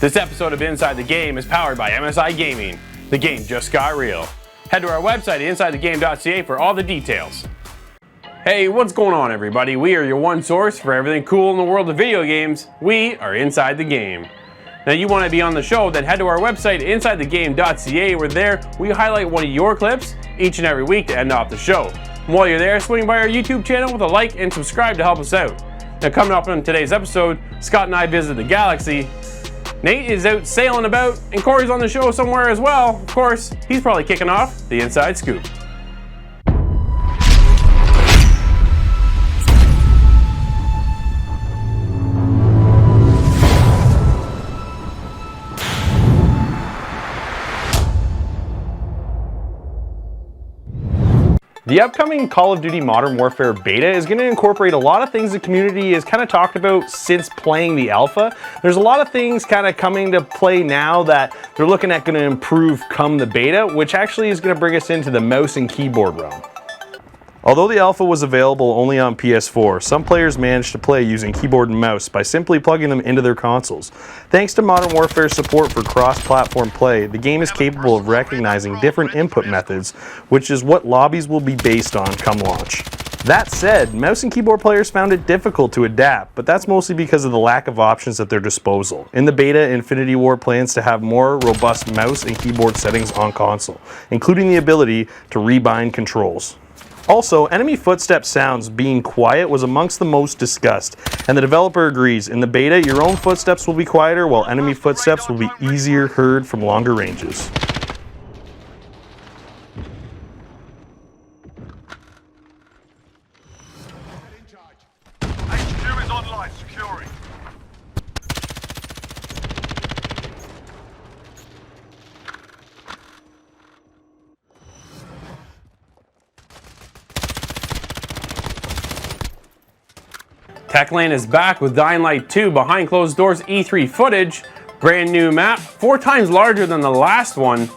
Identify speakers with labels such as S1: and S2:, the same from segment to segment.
S1: This episode of Inside the Game is powered by MSI Gaming. The game just got real. Head to our website at insidethegame.ca for all the details. Hey, what's going on everybody? We are your one source for everything cool in the world of video games. We are Inside the Game. Now you want to be on the show, then head to our website insidethegame.ca where there we highlight one of your clips each and every week to end off the show. And while you're there, swing by our YouTube channel with a like and subscribe to help us out. Now coming up in today's episode, Scott and I visit the galaxy. Nate is out sailing about, and Corey's on the show somewhere as well. Of course, he's probably kicking off the Inside Scoop. The upcoming Call of Duty Modern Warfare beta is going to incorporate a lot of things the community has kind of talked about since playing the alpha. There's a lot of things kind of coming to play now that they're looking at going to improve come the beta, which actually is going to bring us into the mouse and keyboard realm. Although the alpha was available only on PS4, some players managed to play using keyboard and mouse by simply plugging them into their consoles. Thanks to Modern Warfare's support for cross-platform play, the game is capable of recognizing different input methods, which is what lobbies will be based on come launch. That said, mouse and keyboard players found it difficult to adapt, but that's mostly because of the lack of options at their disposal. In the beta, Infinity Ward plans to have more robust mouse and keyboard settings on console, including the ability to rebind controls. Also, enemy footstep sounds being quiet was amongst the most discussed, and the developer agrees. In the beta, your own footsteps will be quieter, while enemy footsteps will be easier heard from longer ranges.
S2: HQ is online, securing.
S1: Techland is back with Dying Light 2 behind closed doors E3 footage. Brand new map, 4 times larger than the last one.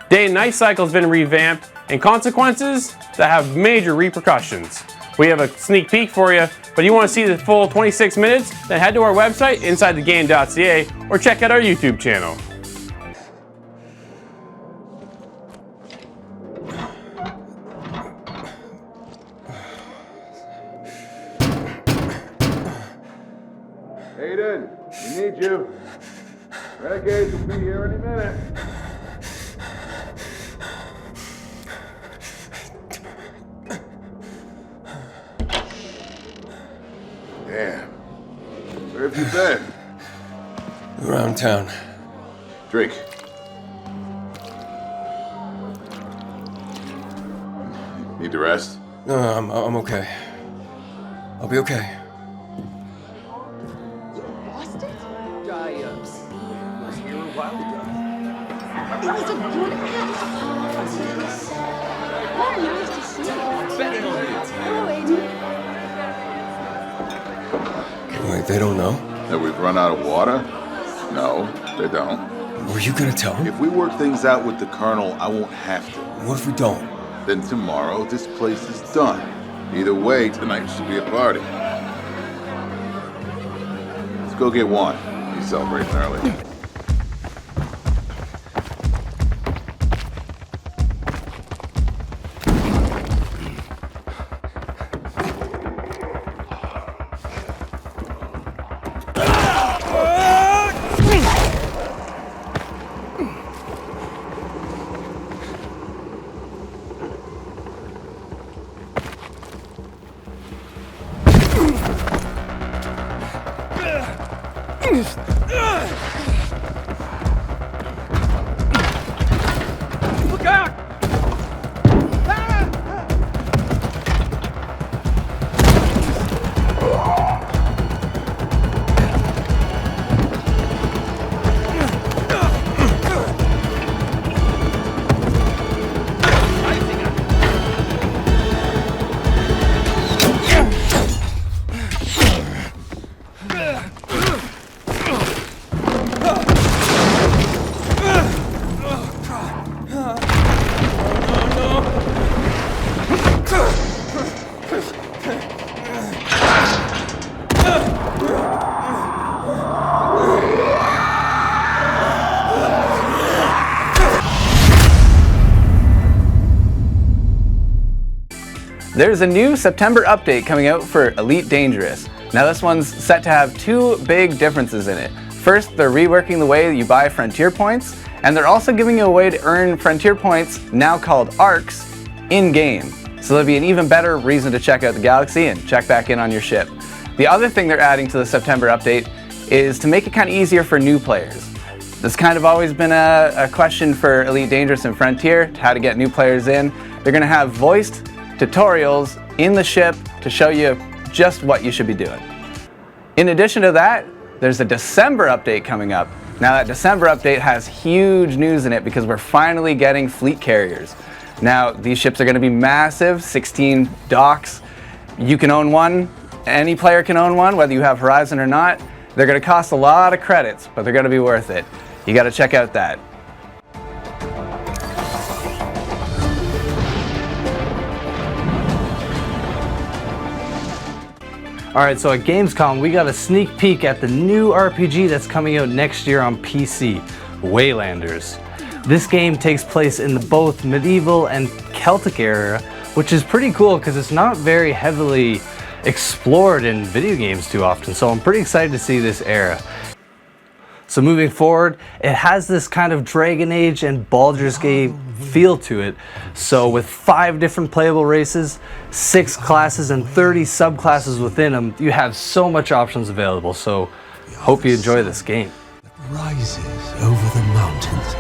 S1: Day and night cycle has been revamped, and consequences that have major repercussions. We have a sneak peek for you, but you want to see the full 26 minutes? Then head to our website, insidethegame.ca, or check out our YouTube channel.
S3: Aiden, we need you. Renegades will be here any minute. Damn. Where have you been?
S4: Around town.
S3: Drink. Need to rest?
S4: No, I'm okay. I'll be okay.
S5: It was a good act. What nice to see you.
S4: Betting on you.
S5: Hello, Aiden.
S4: Wait, they don't know?
S3: That we've run out of water? No, they don't.
S4: Were you gonna tell them?
S3: If we work things out with the Colonel, I won't have to.
S4: What if we don't?
S3: Then tomorrow, this place is done. Either way, tonight should be a party. Let's go get one. He's celebrating early.
S2: Look out!
S6: There's a new September update coming out for Elite Dangerous. Now this one's set to have two big differences in it. First, they're reworking the way that you buy Frontier points, and they're also giving you a way to earn Frontier points, now called ARCs, in-game. So there'll be an even better reason to check out the galaxy and check back in on your ship. The other thing they're adding to the September update is to make it kind of easier for new players. This kind of always been a question for Elite Dangerous and Frontier, how to get new players in. They're going to have voiced tutorials in the ship to show you just what you should be doing. In addition to that, there's a December update coming up. Now that December update has huge news in it because we're finally getting fleet carriers. Now these ships are going to be massive, 16 docks. You can own one, any player can own one, whether you have Horizon or not. They're going to cost a lot of credits, but they're going to be worth it. You got to check out that.
S7: Alright, so at Gamescom we got a sneak peek at the new RPG that's coming out next year on PC, Waylanders. This game takes place in the both medieval and Celtic era, which is pretty cool because it's not very heavily explored in video games too often, so I'm pretty excited to see this era. So moving forward, it has this kind of Dragon Age and Baldur's Gate feel to it. So with 5 different playable races, 6 classes and 30 subclasses within them, you have so much options available. So hope you enjoy this game.
S8: Rises over the mountains.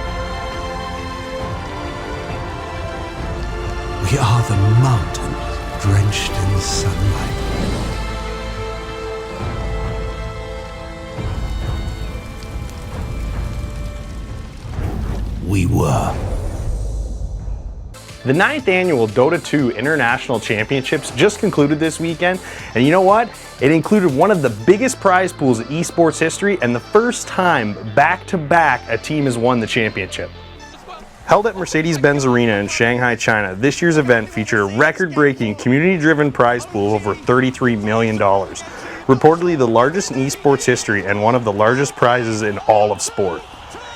S8: We are the mountains drenched in sunlight. We were.
S1: The 9th annual Dota 2 International Championships just concluded this weekend, and you know what? It included one of the biggest prize pools in esports history and the first time back-to-back a team has won the championship. Held at Mercedes-Benz Arena in Shanghai, China, this year's event featured a record-breaking, community-driven prize pool of over $33 million. Reportedly the largest in esports history and one of the largest prizes in all of sport.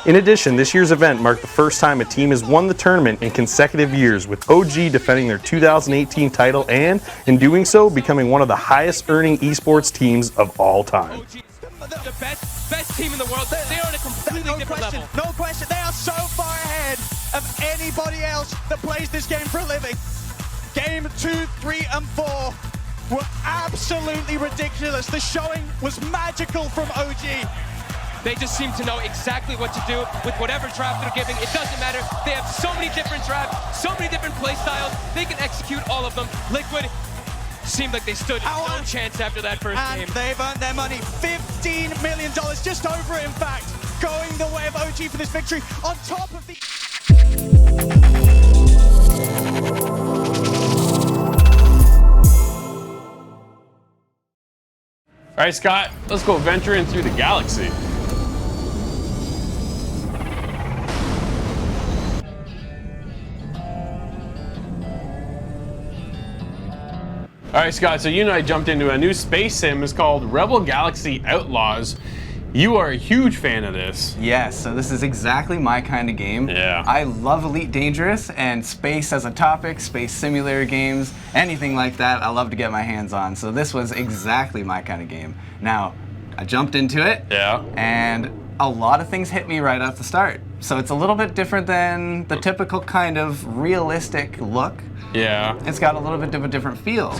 S1: In addition, this year's event marked the first time a team has won the tournament in consecutive years, with OG defending their 2018 title and, in doing so, becoming one of the highest earning esports teams of all time.
S9: The best team in the world. They are on a completely different level.
S10: No question, they are so far ahead of anybody else that plays this game for a living. Game 2, 3, and 4 were absolutely ridiculous. The showing was magical from OG.
S9: They just seem to know exactly what to do with whatever draft they're giving. It doesn't matter. They have so many different drafts, so many different play styles. They can execute all of them. Liquid seemed like they stood no chance after that first game.
S10: And they've earned their money. $15 million, just over it in fact, going the way of OG for this victory. On top of the...
S11: All right, Scott, let's go venturing through the galaxy. All right, Scott, so you and I jumped into a new space sim. It's called Rebel Galaxy Outlaws. You are a huge fan of this.
S6: Yes, so this is exactly my kind of game.
S11: Yeah.
S6: I love Elite Dangerous and space as a topic, space simulator games, anything like that I love to get my hands on. So this was exactly my kind of game. Now, I jumped into it, and a lot of things hit me right off the start. So it's a little bit different than the typical kind of realistic look.
S11: Yeah.
S6: It's got a little bit of a different feel.
S11: It's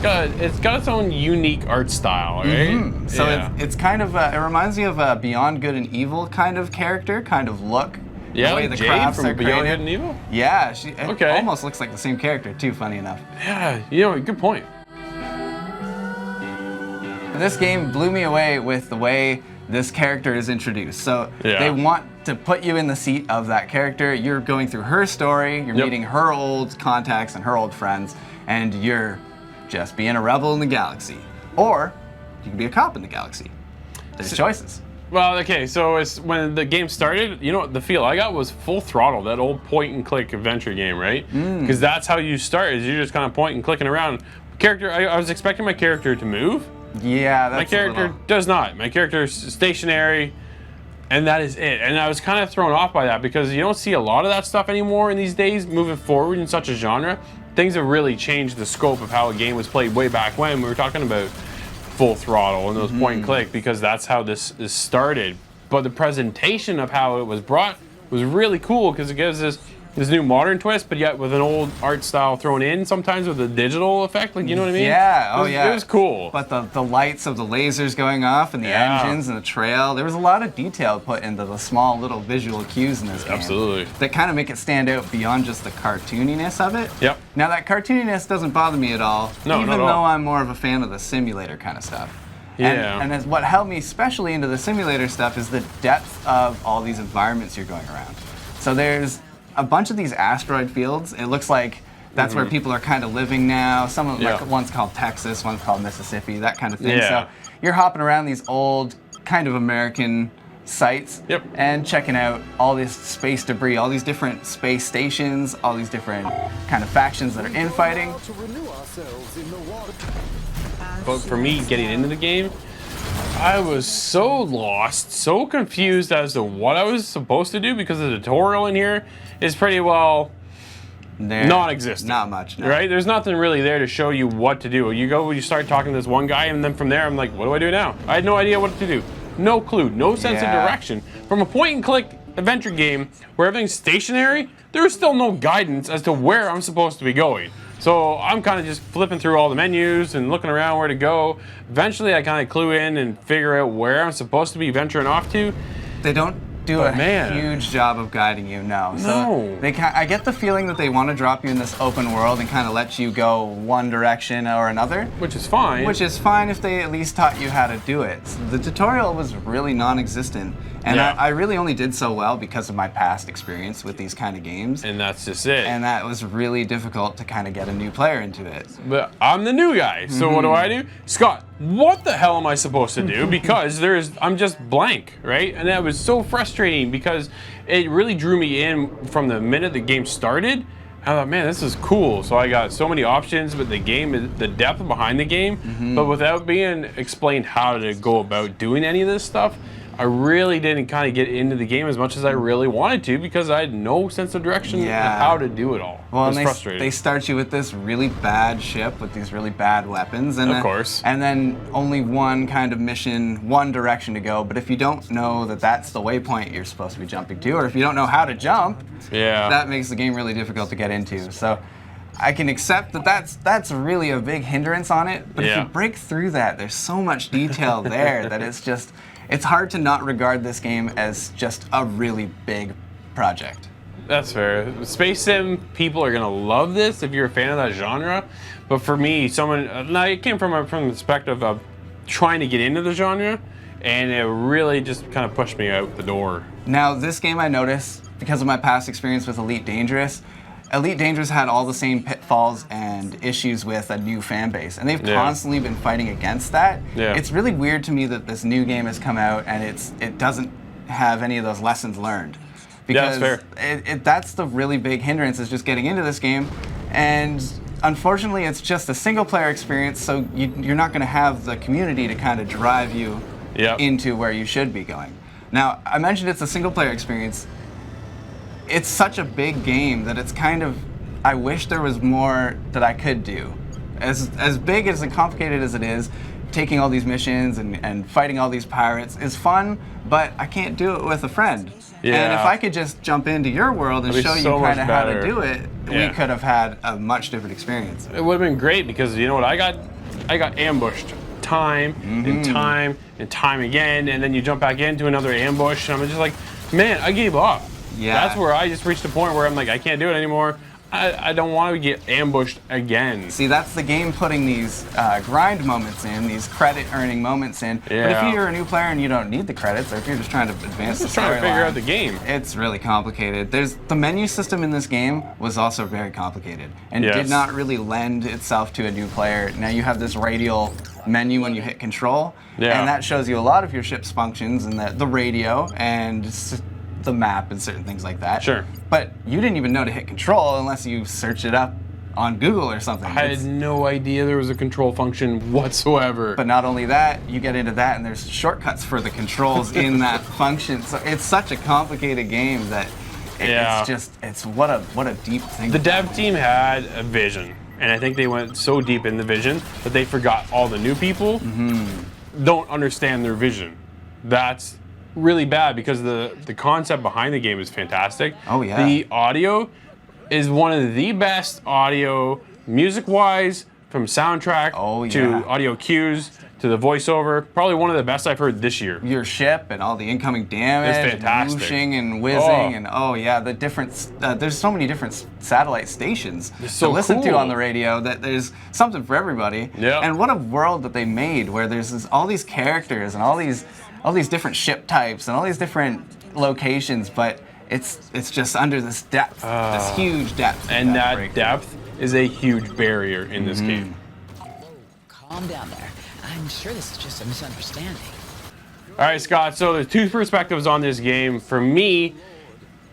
S11: got its own unique art style, right?
S6: Mm-hmm. So it's kind of, it reminds me of a Beyond Good and Evil kind of character, kind of look.
S11: Yeah,
S6: the way
S11: like
S6: the
S11: Jade
S6: crafts
S11: from
S6: are
S11: Beyond
S6: created.
S11: Good and Evil?
S6: Yeah, it almost looks like the same character too, funny enough.
S11: Yeah, you know, good point.
S6: This game blew me away with the way this character is introduced. So they want to put you in the seat of that character. You're going through her story, you're meeting her old contacts and her old friends, and you're just being a rebel in the galaxy. Or you can be a cop in the galaxy. There's choices.
S11: Well, okay, so when the game started, you know, the feel I got was Full Throttle, that old point and click adventure game, right? Because that's how you start, is you're just kind of pointing and clicking around. Character, I was expecting my character to move.
S6: Yeah, that's
S11: my character does not. My character is stationary, and that is it. And I was kind of thrown off by that because you don't see a lot of that stuff anymore in these days, moving forward in such a genre. things have really changed the scope of how a game was played way back when we were talking about full throttle and those point and click, because that's how this is started. But the presentation of how it was brought was really cool, because it gives this new modern twist, but yet with an old art style thrown in sometimes with a digital effect, like, you know what I mean?
S6: Yeah,
S11: It was cool.
S6: But the lights of the lasers going off and the engines and the trail, there was a lot of detail put into the small little visual cues in this game.
S11: Absolutely.
S6: That kind of make it stand out beyond just the cartooniness of it.
S11: Yep.
S6: Now that cartooniness doesn't bother me at all,
S11: No,
S6: even
S11: not at
S6: though
S11: all.
S6: I'm more of a fan of the simulator kind of stuff.
S11: Yeah.
S6: And as what held me especially into the simulator stuff is the depth of all these environments you're going around. So there's a bunch of these asteroid fields. It looks like that's where people are kind of living now. Some of them, like one's called Texas, one's called Mississippi, that kind of thing.
S11: Yeah.
S6: So you're hopping around these old kind of American sites and checking out all this space debris, all these different space stations, all these different kind of factions that are infighting.
S11: But for me, getting into the game, I was so lost, so confused as to what I was supposed to do, because the tutorial in here is pretty well non-existent.
S6: Not much, no.
S11: Right? There's nothing really there to show you what to do. You start talking to this one guy, and then from there, I'm like, what do I do now? I had no idea what to do. No clue, no sense of direction. From a point-and-click adventure game where everything's stationary, there's still no guidance as to where I'm supposed to be going. So I'm kind of just flipping through all the menus and looking around where to go. Eventually, I kind of clue in and figure out where I'm supposed to be venturing off to.
S6: They don't do a huge job of guiding you, no. So I get the feeling that they want to drop you in this open world and kind of let you go one direction or another.
S11: Which is fine.
S6: Which is fine if they at least taught you how to do it. So the tutorial was really non-existent. And I really only did so well because of my past experience with these kind of games.
S11: And that's just it.
S6: And that was really difficult to kind of get a new player into it.
S11: But I'm the new guy, so what do? Scott, what the hell am I supposed to do? Because I'm just blank, right? And that was so frustrating because it really drew me in from the minute the game started. I thought, man, this is cool. So I got so many options, but the game, the depth behind the game, but without being explained how to go about doing any of this stuff, I really didn't kind of get into the game as much as I really wanted to, because I had no sense of direction of how to do it all.
S6: Well,
S11: it was
S6: and
S11: frustrating.
S6: they start you with this really bad ship with these really bad weapons, and
S11: of course,
S6: and then only one kind of mission, one direction to go. But if you don't know that that's the waypoint you're supposed to be jumping to, or if you don't know how to jump, that makes the game really difficult to get into. So I can accept that that's really a big hindrance on it. But if you break through that, there's so much detail there that it's hard to not regard this game as just a really big project.
S11: That's fair. Space Sim people are gonna love this if you're a fan of that genre, but for me, it came from the perspective of trying to get into the genre, and it really just kind of pushed me out the door.
S6: Now, this game I noticed, because of my past experience with Elite Dangerous had all the same pitfalls and issues with a new fan base, and they've constantly been fighting against that. It's really weird to me that this new game has come out and it doesn't have any of those lessons learned. Because
S11: that's fair.
S6: That's the really big hindrance, is just getting into this game, and unfortunately it's just a single player experience, so you're not going to have the community to kind of drive you into where you should be going. Now, I mentioned it's a single player experience. It's such a big game that it's kind of, I wish there was more that I could do. As big as and complicated as it is, taking all these missions and fighting all these pirates is fun, but I can't do it with a friend. And if I could just jump into your world and show you kind of how to do it, we could have had a much different experience.
S11: It would have been great, because you know what I got? I got ambushed time and time and time again, and then you jump back into another ambush, and I'm just like, man, I gave up. That's where I just reached a point where I'm like, I can't do it anymore. I don't want to get ambushed again.
S6: See, that's the game putting these grind moments in, these credit-earning moments in. But if you're a new player and you don't need the credits, or if you're just trying to advance the storyline,
S11: trying to figure out the game,
S6: it's really complicated. The menu system in this game was also very complicated and did not really lend itself to a new player. Now you have this radial menu when you hit control, and that shows you a lot of your ship's functions and the radio and the map and certain things like that.
S11: Sure.
S6: But you didn't even know to hit control unless you search it up on Google or something.
S11: I had no idea there was a control function whatsoever.
S6: But not only that, you get into that and there's shortcuts for the controls in that function. So it's such a complicated game that It's just, it's what a deep thing.
S11: The dev team had a vision, and I think they went so deep in the vision that they forgot all the new people don't understand their vision. That's really bad because the concept behind the game is fantastic.
S6: Oh, yeah.
S11: The audio is one of the best audio, music-wise, from soundtrack to audio cues to the voiceover. Probably one of the best I've heard this year.
S6: Your ship and all the incoming damage,
S11: It's fantastic.
S6: and whooshing and whizzing, and the different. There's so many different satellite stations
S11: so
S6: to listen to
S11: cool.
S6: on the radio that there's something for everybody.
S11: Yeah.
S6: And what a world that they made, where there's all these characters and all these different ship types and all these different locations, but it's just under this depth, this huge depth.
S11: And that depth is a huge barrier in this game.
S12: Calm down there. I'm sure this is just a misunderstanding.
S11: All right, Scott, so there's two perspectives on this game. For me,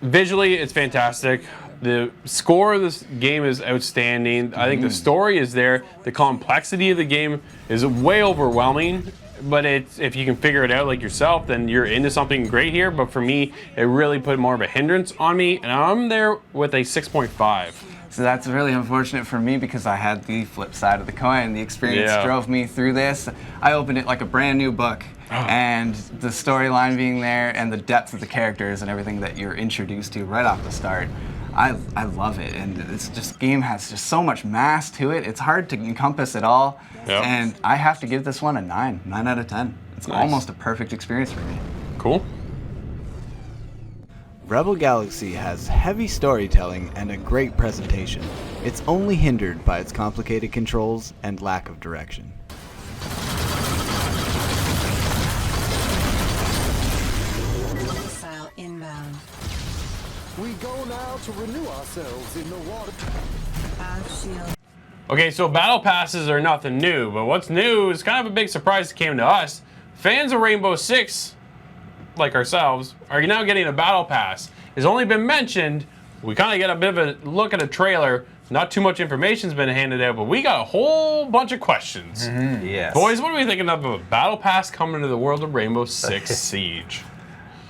S11: visually, it's fantastic. The score of this game is outstanding. I think the story is there. The complexity of the game is way overwhelming, but if you can figure it out like yourself, then you're into something great here. But for me, it really put more of a hindrance on me, and I'm there with a 6.5.
S6: So that's really unfortunate for me because I had the flip side of the coin. The experience drove me through this. I opened it like a brand new book, and the storyline being there and the depth of the characters and everything that you're introduced to right off the start. I love it, and it's just game has just so much mass to it. It's hard to encompass it all, and I have to give this one a 9 out of 10. It's almost a perfect experience for me.
S11: Cool.
S13: Rebel Galaxy has heavy storytelling and a great presentation. It's only hindered by its complicated controls and lack of direction.
S5: Missile inbound.
S8: We go now to renew ourselves in the water.
S5: Shield.
S11: Okay, so battle passes are nothing new, but what's new is kind of a big surprise that came to us. Fans of Rainbow Six, like ourselves, are now getting a battle pass. It's only been mentioned. We kind of get a bit of a look at a trailer. Not too much information's been handed out, but we got a whole bunch of questions.
S7: Yes.
S11: Boys, what are we thinking of a battle pass coming to the world of Rainbow Six Siege?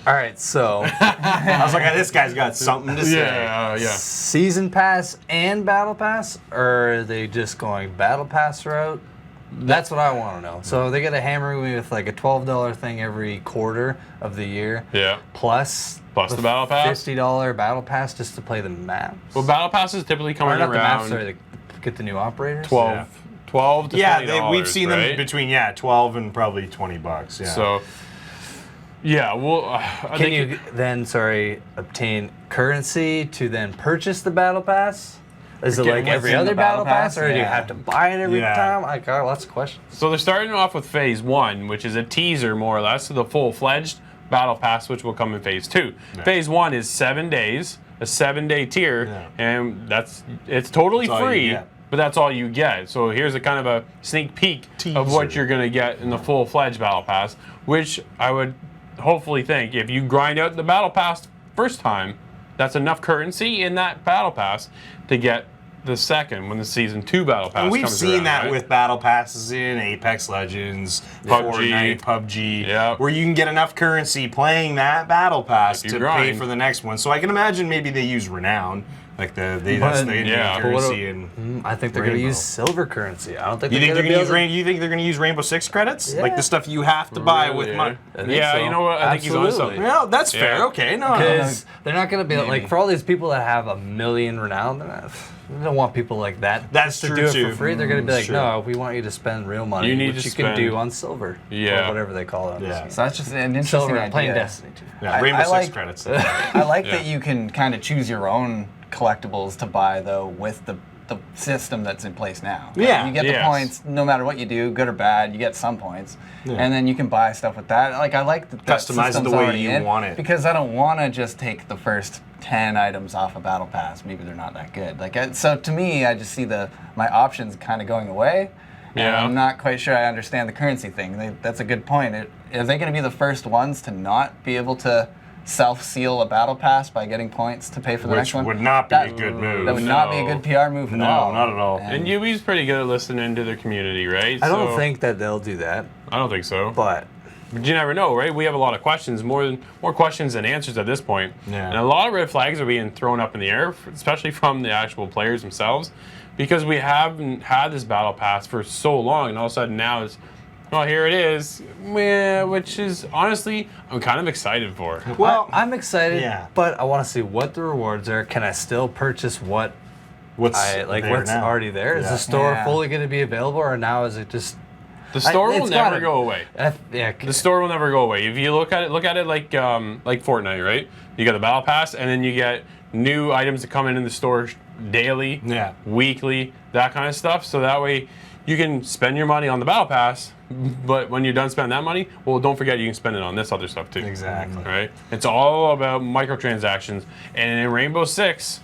S7: All right, so
S1: I was like, this guy's got something to say.
S11: Yeah.
S7: Season pass and battle pass, or are they just going battle pass route? That's what I want to know. So they got to hammer me with like a $12 thing every quarter of the year.
S11: Yeah.
S7: Plus
S11: the battle pass?
S7: $50 battle pass just to play the maps.
S11: Well, battle passes typically come around
S7: the maps, sorry, to get the new operators.
S11: 12 to $20,
S1: we've seen
S11: right?
S1: them between 12 and probably $20. Yeah.
S11: So, yeah, well, I
S7: Can
S11: think
S7: you then, obtain currency to then purchase the battle pass? Is it like every other battle pass, or do you have to buy it every time? I got lots of questions.
S11: So they're starting off with Phase 1, which is a teaser more or less to the full-fledged battle pass, which will come in Phase 2. Yeah. Phase 1 is 7 days, a 7-day tier, and it's totally free, but that's all you get. So here's a kind of a sneak peek of what you're going to get in the full-fledged battle pass, which I would hopefully think if you grind out the battle pass first time, that's enough currency in that battle pass to get the second when the Season 2 battle pass
S1: and we've
S11: comes
S1: seen
S11: around,
S1: that
S11: right?
S1: with battle passes in Apex Legends, Fortnite, PUBG, where you can get enough currency playing that battle pass to pay for the next one. So I can imagine maybe they use Renown, like that's the currency. And
S7: I think they're going to use silver currency. I don't think
S1: you
S7: they're
S1: think
S7: going to
S1: you think they're going to use Rainbow Six credits, like the stuff you have to buy with money.
S11: Yeah, so. You know what? I think he's on something.
S1: Yeah, that's fair. Okay,
S7: because they're not going to be like for all these people that have 1 million renown. They don't want people like that.
S1: That's
S7: to
S1: true
S7: do it
S1: too.
S7: for free. They're going to be like, no, we want you to spend real money, which you can do on silver, or whatever they call it.
S6: Yeah. So that's just an interesting
S7: silver
S6: idea.
S7: playing Destiny 2.
S1: Yeah, Rainbow Six credits.
S6: I like that you can kind of choose your own collectibles to buy though with the system that's in place now.
S1: Yeah.
S6: You get the points no matter what you do, good or bad, you get some points. And then you can buy stuff with that. Like I like that
S1: customize it the way you want it.
S6: Because I don't want to just take the first 10 items off a battle pass. Maybe they're not that good. So to me, I just see my options kind of going away. And I'm not quite sure I understand the currency thing. That's a good point. Are they going to be the first ones to not be able to self-seal a battle pass by getting points to pay for the next one?
S1: Which would not be a good move.
S6: That would not be a good PR move at all.
S1: No, not at all.
S11: And Yubi's pretty good at listening to their community, right?
S7: I don't think that they'll do that.
S11: I don't think so.
S7: But
S11: But you never know, right? We have a lot of questions, more questions than answers at this point.
S1: Yeah.
S11: And a lot of red flags are being thrown up in the air, especially from the actual players themselves, because we haven't had this battle pass for so long, and all of a sudden now it's, well, here it is, which is honestly, I'm kind of excited for.
S7: Well, I'm excited,
S1: yeah.
S7: but I want to see what the rewards are. Can I still purchase what's
S1: there now.
S7: already there? Is the store fully going to be available, or now is it just?
S11: The store will never go away.
S7: Yeah,
S11: the store will never go away. If you look at it like Fortnite, right? You got the battle pass, and then you get new items that come in the store daily, weekly, that kind of stuff. So that way, you can spend your money on the battle pass, but when you're done spending that money, well, don't forget you can spend it on this other stuff too.
S1: Exactly.
S11: Right? It's all about microtransactions, and in Rainbow Six,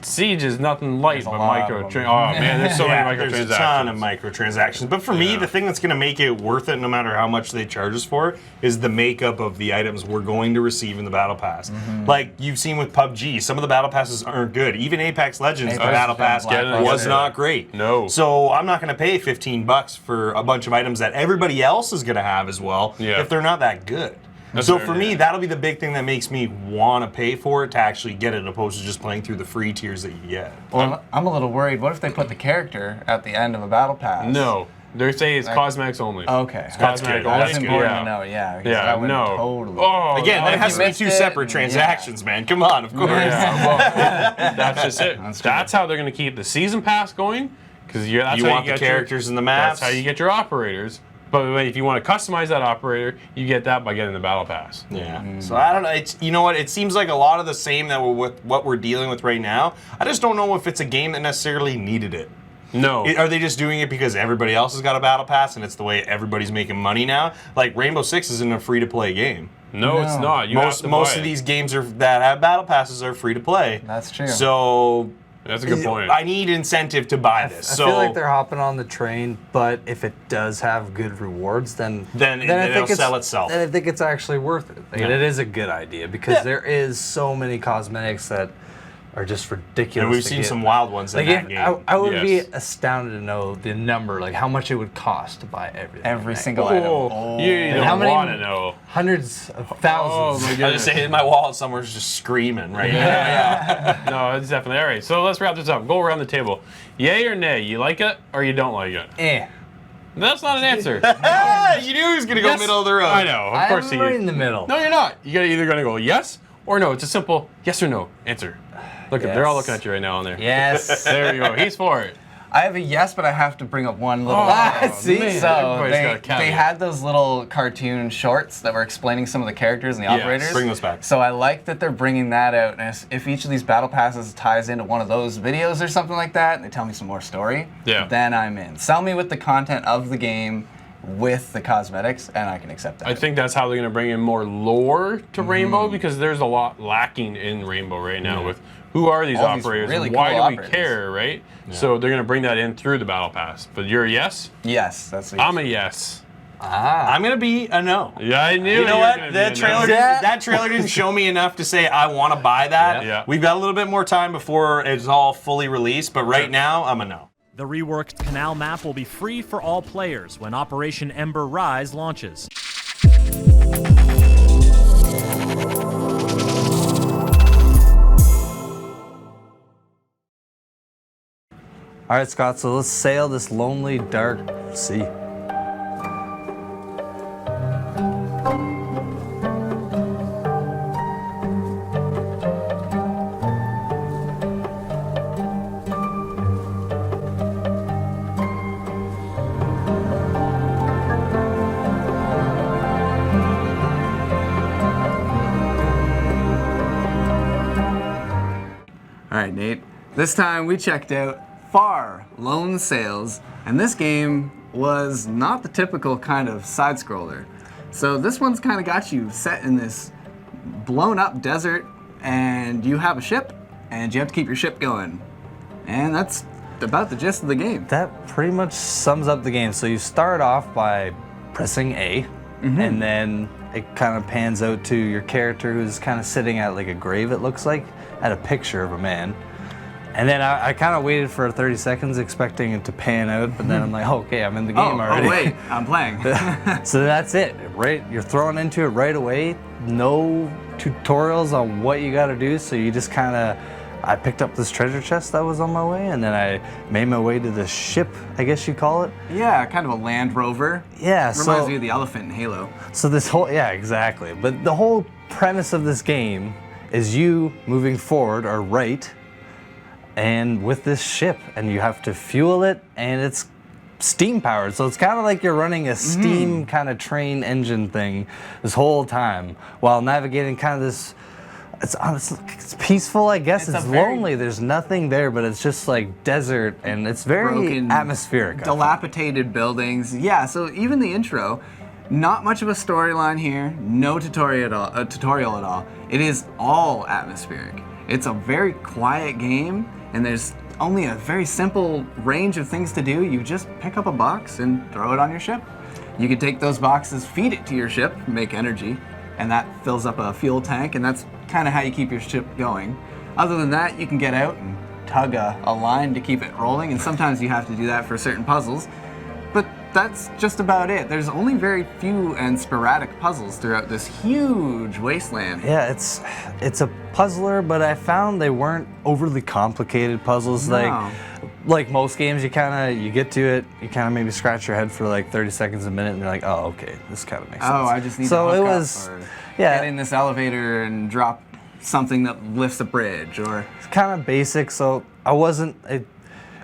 S11: Siege is nothing light but microtransactions. Oh man, there's so many microtransactions.
S1: There's a ton of microtransactions. But for me, the thing that's going to make it worth it, no matter how much they charge us for, is the makeup of the items we're going to receive in the Battle Pass. Like you've seen with PUBG, some of the Battle Passes aren't good. Even Apex Legends, the Battle Pass was not great.
S11: No.
S1: So I'm not going to pay $15 for a bunch of items that everybody else is going to have as well if they're not that good. So for me, that'll be the big thing that makes me want to pay for it to actually get it, opposed to just playing through the free tiers that you get.
S6: Well, I'm a little worried. What if they put the character at the end of a battle pass?
S11: No. They're saying it's cosmetics only.
S6: Okay.
S11: It's cosmetic only.
S6: That's important to know, yeah.
S11: Yeah, no.
S6: Totally.
S11: Oh,
S1: again, that has to be two separate transactions, man. Come on, of course.
S11: Yeah, well, that's just it. That's how they're going to keep the season pass going, because that's
S1: you
S11: how
S1: want
S11: you
S1: the
S11: get
S1: characters in the maps.
S11: That's how you get your operators. But if you want to customize that operator, you get that by getting the battle pass.
S1: Yeah. So I don't know. It's, you know what? It seems like a lot of the same that with what we're dealing with right now. I just don't know if it's a game that necessarily needed it.
S11: No.
S1: Are they just doing it because everybody else has got a battle pass and it's the way everybody's making money now? Like Rainbow Six isn't a free-to-play game.
S11: No, it's not. You
S1: most of these games that have battle passes are free to play.
S6: That's true.
S1: So
S11: that's a good point.
S1: I need incentive to buy this.
S7: I feel like they're hopping on the train, but if it does have good rewards, then
S1: it'll sell itself.
S7: Then I think it's actually worth it. Like, it is a good idea because there is so many cosmetics that are just ridiculous.
S1: And we've seen some wild ones in that game.
S7: I would be astounded to know the number, like how much it would cost to buy everything.
S6: Every single item.
S11: You don't want to know.
S7: Hundreds of thousands.
S11: Oh my
S1: I was just saying, my wallet somewhere's just screaming right now.
S11: No, it's definitely all right. So let's wrap this up. Go around the table. Yay or nay? You like it or you don't like it? That's not an answer.
S1: You knew he was gonna go middle of the road.
S11: I know. Of course
S7: I'm right in the middle.
S11: No, you're not. You're either gonna go yes or no. It's a simple yes or no answer. Look, they're all looking at you right now on there.
S6: Yes.
S11: There you go. He's for it.
S6: I have a yes, but I have to bring up one little.
S7: See,
S11: man.
S6: So
S11: Everybody's got a caveat.
S6: they had those little cartoon shorts that were explaining some of the characters and the operators.
S1: Bring those back.
S6: So I like that they're bringing that out. And if each of these battle passes ties into one of those videos or something like that, and they tell me some more story, then I'm in. Sell me with the content of the game with the cosmetics, and I can accept that.
S11: I think that's how they're going to bring in more lore to Rainbow, because there's a lot lacking in Rainbow right now with who are these
S6: All these
S11: operators
S6: really
S11: and why
S6: cool
S11: do we
S6: operators.
S11: care, right? So they're going to bring that in through the Battle Pass. But you're a yes?
S6: Yes, that's.
S11: I'm a yes.
S1: I'm gonna be a no.
S11: Yeah, I knew.
S1: You know
S11: were
S1: what?
S11: gonna
S1: That
S11: be a
S1: trailer,
S11: no.
S1: that trailer didn't show me enough to say I want to buy that.
S11: Yeah.
S1: We've got a little bit more time before it's all fully released, but right now I'm a no.
S14: The reworked Canal map will be free for all players when Operation Ember Rise launches.
S7: All right, Scott, so let's sail this lonely, dark sea.
S6: All right, Nate. This time we checked out Far Lone Sails, and this game was not the typical kind of side scroller. So this one's kind of got you set in this blown up desert, and you have a ship, and you have to keep your ship going. And that's about the gist of the game.
S7: That pretty much sums up the game. So you start off by pressing A, and then it kind of pans out to your character who's kind of sitting at like a grave, it looks like, at a picture of a man. And then I kind of waited for 30 seconds expecting it to pan out, but then I'm like, oh, okay, I'm in the game already.
S6: Oh wait, I'm playing.
S7: So that's it, right? You're thrown into it right away. No tutorials on what you got to do, so you just kind of, I picked up this treasure chest that was on my way, and then I made my way to the ship, I guess you'd call it.
S6: Yeah, kind of a Land Rover.
S7: Yeah,
S6: Reminds me of the elephant in Halo.
S7: So this whole, yeah, exactly. But the whole premise of this game is you moving forward or right, and with this ship, and you have to fuel it, and it's steam powered, so it's kind of like you're running a steam kind of train engine thing this whole time while navigating kind of this. It's peaceful, I guess. It's lonely. There's nothing there, but it's just like desert, and it's very
S6: broken,
S7: atmospheric.
S6: Dilapidated buildings. Yeah. So even the intro, not much of a storyline here. No tutorial at all. It is all atmospheric. It's a very quiet game, and there's only a very simple range of things to do. You just pick up a box and throw it on your ship. You can take those boxes, feed it to your ship, make energy, and that fills up a fuel tank, and that's kind of how you keep your ship going. Other than that, you can get out and tug a line to keep it rolling, and sometimes you have to do that for certain puzzles. But that's just about it. There's only very few and sporadic puzzles throughout this huge wasteland.
S7: Yeah, it's a puzzler, but I found they weren't overly complicated puzzles.
S6: No.
S7: Like most games, you get to it, you kind of maybe scratch your head for like 30 seconds a minute, and you're like, oh, okay, this kind of makes sense.
S6: Oh, I just need to hook up, or get in this elevator and drop something that lifts a bridge, or
S7: it's kind of basic. So it wasn't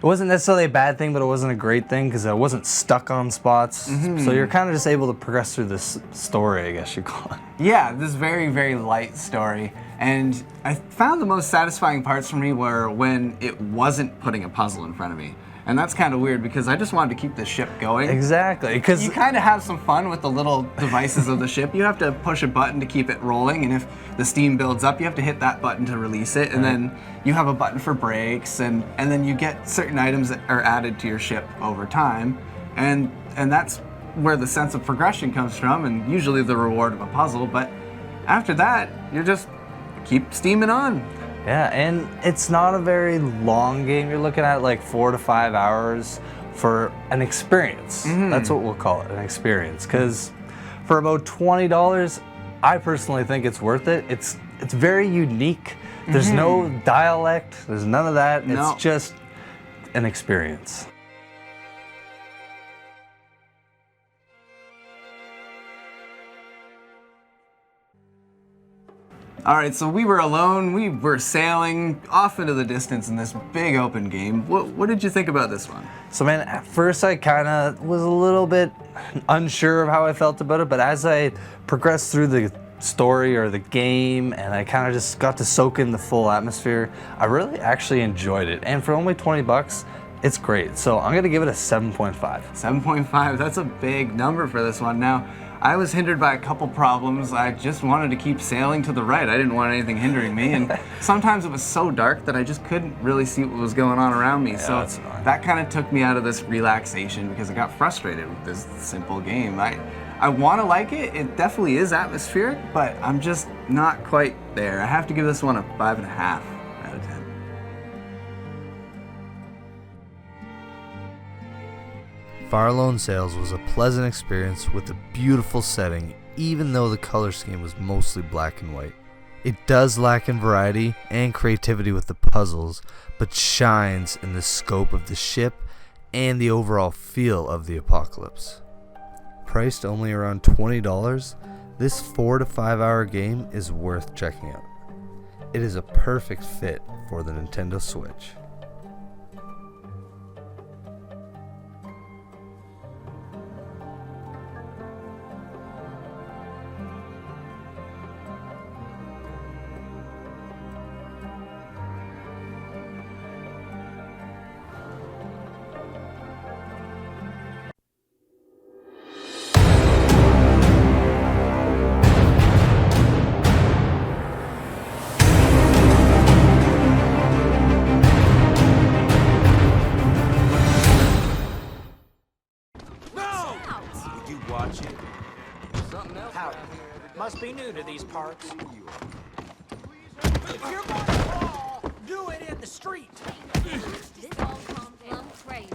S7: necessarily a bad thing, but it wasn't a great thing because I wasn't stuck on spots. So you're kind of just able to progress through this story, I guess you call it.
S6: Yeah, this very, very light story. And I found the most satisfying parts for me were when it wasn't putting a puzzle in front of me. And that's kind of weird because I just wanted to keep the ship going.
S7: Exactly, because
S6: you kind of have some fun with the little devices of the ship. You have to push a button to keep it rolling, and if the steam builds up, you have to hit that button to release it, and then you have a button for brakes, and then you get certain items that are added to your ship over time, and that's where the sense of progression comes from, and usually the reward of a puzzle. But after that, you're just keep steaming on.
S7: Yeah, and it's not a very long game. You're looking at like 4 to 5 hours for an experience. That's what we'll call it, an experience. Because for about $20, I personally think it's worth it. It's very unique. There's no dialect. There's none of that.
S6: No.
S7: It's just an experience.
S6: All right, so we were alone. We were sailing off into the distance in this big open game. What did you think about this one?
S7: So man, at first I kind of was a little bit unsure of how I felt about it, but as I progressed through the story or the game and I kind of just got to soak in the full atmosphere, I really actually enjoyed it. And for only 20 bucks, it's great. So I'm gonna give it a 7.5.
S6: 7.5, that's a big number for this one. Now, I was hindered by a couple problems. I just wanted to keep sailing to the right. I didn't want anything hindering me, and sometimes it was so dark that I just couldn't really see what was going on around me. So that kind of took me out of this relaxation because I got frustrated with this simple game. I want to like it. It definitely is atmospheric, but I'm just not quite there. I have to give this one a 5.5 out of 10.
S15: Fire Lone Sails was a pleasant experience with a beautiful setting, even though the color scheme was mostly black and white. It does lack in variety and creativity with the puzzles, but shines in the scope of the ship and the overall feel of the apocalypse. Priced only around $20, this 4 to 5 hour game is worth checking out. It is a perfect fit for the Nintendo Switch.
S16: Must be new to these parts.
S10: do it in the street.
S16: This all comes plumb crazy.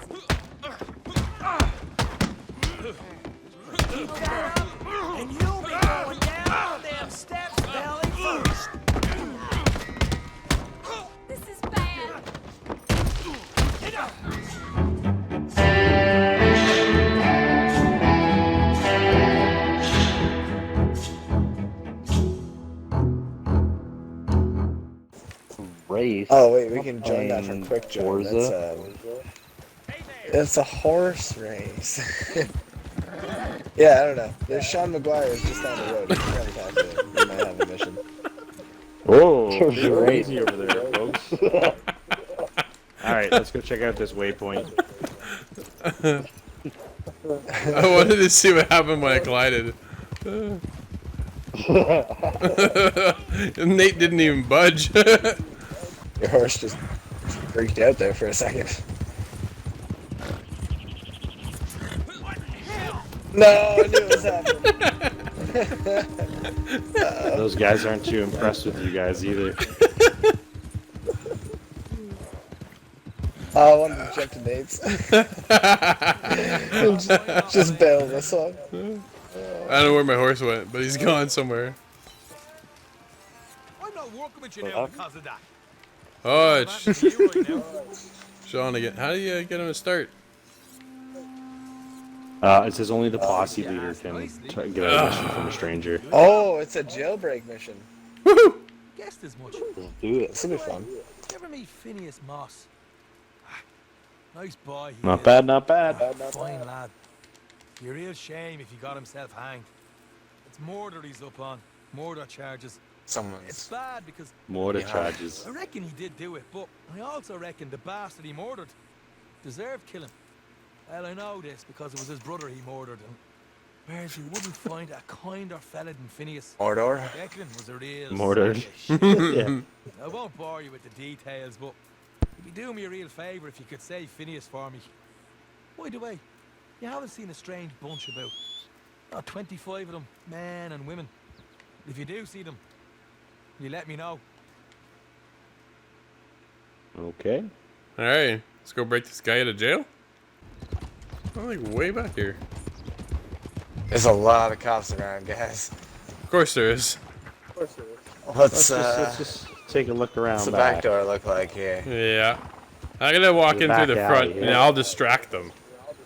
S10: Keep that up, and you'll be going down them steps belly first.
S16: This is bad.
S17: Race.
S18: Oh wait, we can join that for quick join. It's a horse race. Yeah, I don't know. There's Sean McGuire is just down the road. You can probably talk to him. We might have a mission.
S17: Whoa,
S18: There's
S17: it's
S18: a
S17: crazy over there, folks.
S19: Alright, let's go check out this waypoint.
S11: I wanted to see what happened when I glided. Nate didn't even budge.
S18: Your horse just freaked out there for a second. No, I knew it was happening.
S19: Those guys aren't too impressed with you guys either.
S18: I wanted to jump to Nate's. Just bail this one.
S11: I don't know where my horse went, but he's gone somewhere.
S10: I'm not working with you now because of that.
S11: Oh, it's Sean again. How do you get him to start?
S19: It says only the posse leader can get a mission from a stranger.
S18: Oh, it's a jailbreak mission.
S10: Guessed as much.
S17: Let's do it.
S18: This will be fun.
S10: Did you ever meet Phineas Moss? Nice boy.
S19: Not bad, not bad.
S10: Fine lad. Be a real shame if he got himself hanged. It's murder he's up on. Murder charges. It's bad because...
S19: More charges.
S10: I reckon he did do it, but I also reckon the bastard he murdered deserved killing. Well, I know this because it was his brother he murdered, and whereas you wouldn't find a kinder fella than Phineas.
S18: Mordor.
S10: Declan was a real
S19: Mordor.
S10: Yeah. I won't bore you with the details, but it'd be doing me a real favour if you could save Phineas for me. By the way, you haven't seen a strange bunch about. 25 of them, men and women. If you do see them, you let me know.
S19: Okay.
S11: Alright, let's go break this guy out of jail. I'm like way back here.
S18: There's a lot of cops around, guys.
S11: Of course there is.
S18: Let's
S19: just take a look around.
S18: What's the back door look like here?
S11: Yeah. I'm gonna walk in through the
S19: back
S11: front
S19: alley,
S11: and
S19: yeah.
S11: I'll distract them.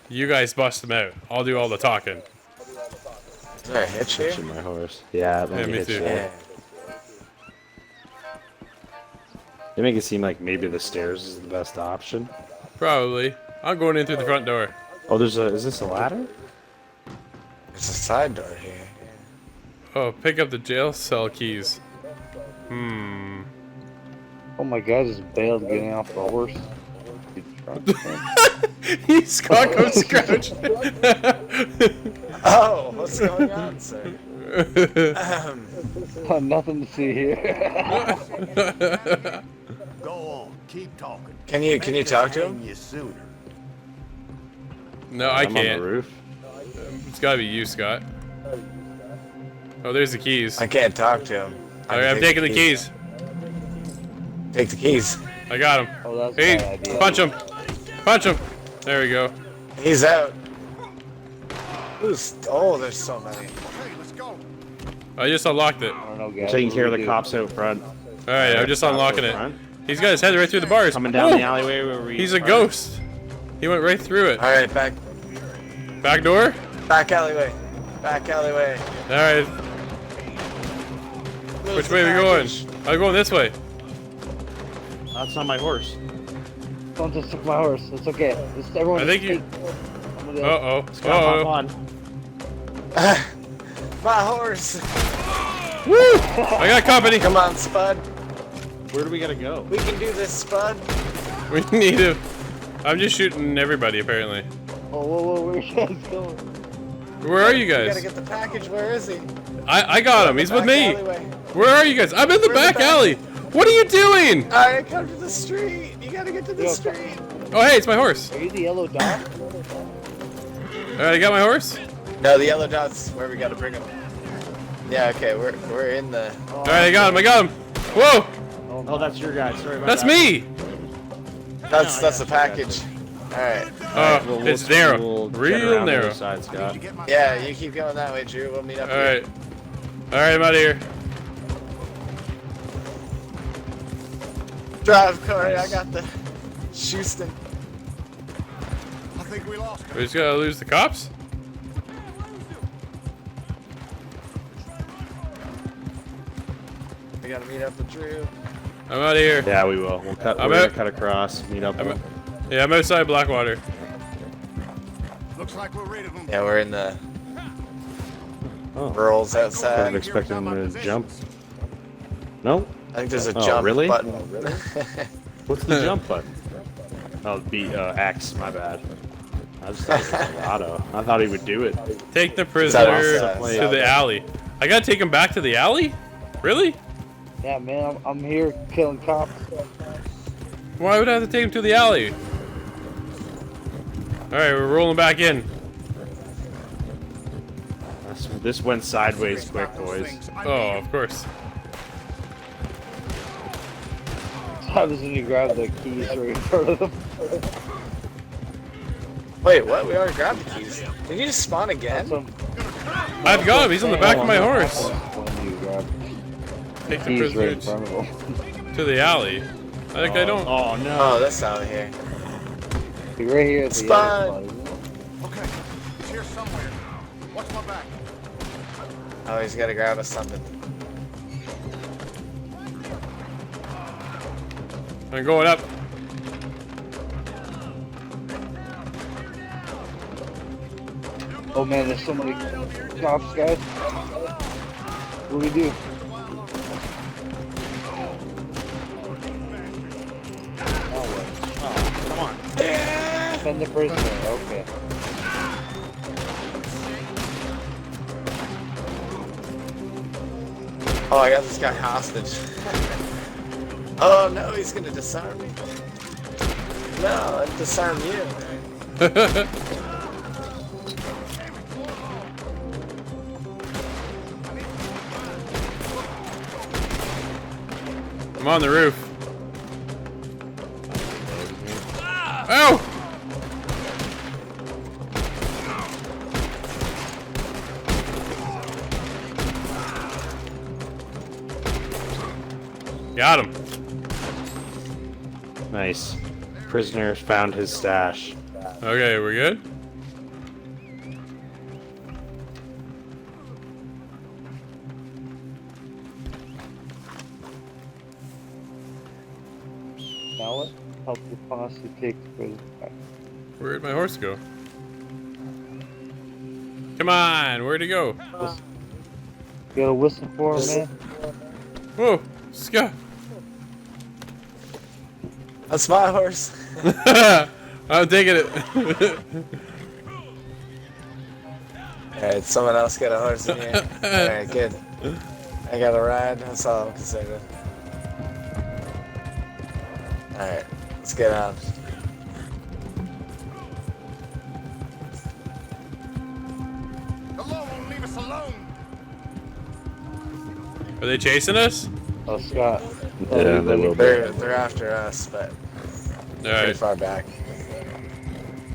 S11: You guys bust them out. I'll do all the talking.
S18: Is there a hitch here?
S19: Hitching my horse. Yeah, let me
S11: me
S19: hitch
S11: too.
S19: it. They make it seem like maybe the stairs is the best option.
S11: Probably. I'm going in through the front door.
S19: Oh, is this a ladder?
S18: There's a side door here.
S11: Oh, pick up the jail cell keys. Hmm.
S17: Oh my god, just bailed getting off the horse.
S11: Scott goes scrouch.
S18: Oh, what's going on, sir?
S17: Nothing to see here.
S2: Go on, keep talking.
S18: Can you talk to him?
S2: You sooner.
S11: No, I
S19: I'm
S11: can't.
S19: on the roof.
S11: It's gotta be you, Scott. Oh, there's the keys.
S18: I can't talk to him.
S11: Alright, I'm taking the keys.
S18: Take the keys.
S11: I got him.
S17: Oh, that's
S11: Hey,
S17: a bad idea.
S11: punch him. Punch him. There we go.
S18: He's out. Oh, there's so many.
S2: Hey, let's go.
S11: I just unlocked it.
S17: I don't know, guys.
S19: Taking care of
S17: What
S19: the
S17: do we
S19: cops out front.
S11: Alright, I'm just unlocking it. He's got his head right through the bars.
S19: Coming down
S11: Woo!
S19: the alleyway where we.
S11: He's a ghost. He went right through it.
S18: Alright, back
S11: door?
S18: Back alleyway. Back alleyway.
S11: Alright. Which way are we going? I'm going this way.
S19: That's not my horse.
S17: Don't just took my horse. It's okay. Just everyone.
S11: I think you. Uh-oh.
S19: Scott, hop on.
S18: My horse.
S11: Woo! I got company.
S18: Come on, Spud.
S19: Where do we gotta go?
S18: We can do this, Spud.
S11: We need to. I'm just shooting everybody, apparently.
S17: Oh, whoa, where are you guys going?
S11: Where are you
S18: We gotta
S11: guys?
S18: get the package. Where is he?
S11: I got him. He's with
S18: Back
S11: me.
S18: alleyway.
S11: Where are you guys? I'm in the
S18: We're in the
S11: back
S18: back.
S11: alley. What are you doing?
S18: Alright, come to the street. You gotta get to the street.
S11: Oh, hey, it's my horse.
S17: Are you the yellow dot?
S11: Alright, I got my horse.
S18: No, the yellow dot's where we gotta bring him. Yeah, okay, we're in the.
S11: Alright, I got him. Whoa!
S17: Oh
S19: Oh, that's your guy. Sorry about
S11: That's
S19: that.
S11: me!
S18: That's the package. Alright.
S11: It's narrow.
S19: We'll get
S11: Real
S19: around the
S11: narrow.
S19: other side, Scott.
S18: Yeah, you keep going that way, Drew. We'll meet up here.
S11: Alright. Alright, I'm out of here.
S18: Drive, Corey. I got the Houston.
S2: I think we lost.
S11: We just gotta lose the cops?
S18: We gotta meet up with Drew.
S11: I'm out of here.
S19: Yeah, we will. We'll cut.
S11: I'm
S19: We're gonna
S11: out.
S19: cut across. Meet up.
S11: Yeah, I'm outside Blackwater.
S2: Looks like we're rid of them.
S18: Yeah, we're in the
S19: Oh.
S18: rolls
S19: I
S18: outside.
S19: was expecting them to jump. No.
S18: I think there's a
S19: Oh,
S18: jump
S19: really?
S18: button.
S19: What's the jump button? Oh, B X. My bad. I just thought it was a lotto. I thought he would do it.
S11: Take the prisoner to the alley. I gotta take him back to the alley? Really?
S17: Yeah, man, I'm here killing cops.
S11: Why would I have to take him to the alley? Alright, we're rolling back in.
S19: This went sideways quick, boys.
S11: Oh, of course.
S17: How does when you grab the keys right in front of them?
S18: Wait, what? We already grabbed the keys. Did you just spawn again?
S11: I've got him. He's on the back of my horse.
S17: When you grab
S11: Take the
S17: keys
S11: prisoner
S17: right in front of them.
S11: to the alley. I think I don't.
S19: Oh no.
S18: Oh, that's out here.
S17: You're right here at the
S18: Spawn.
S17: end.
S2: Okay, it's here somewhere. Watch my back.
S18: Oh, he's gotta grab us something.
S11: I'm going up.
S17: Oh man, there's so many cops, guys. What do we do?
S19: Oh, come on.
S17: Send the prisoner. Okay.
S18: Oh, I got this guy hostage. Oh no, he's gonna disarm me. No, I'll disarm you.
S11: I'm on the roof. Oh! Got him.
S19: Nice. Prisoner found his stash.
S11: Okay, we're good?
S17: Now what? Help the posse take the prisoner back.
S11: Where'd my horse go? Come on, where'd he go?
S17: You got a whistle for him, man?
S11: Whoa, Scott.
S18: That's my horse.
S11: I'm taking it.
S18: Alright, someone else got a horse in here. Alright, good. I got a ride, that's all I'm concerned with. Alright, let's get on.
S2: The law won't leave us alone.
S11: Are they chasing us?
S17: Oh, Scott.
S19: Yeah, they will be.
S18: They're after us, but pretty
S11: Alright.
S18: far back.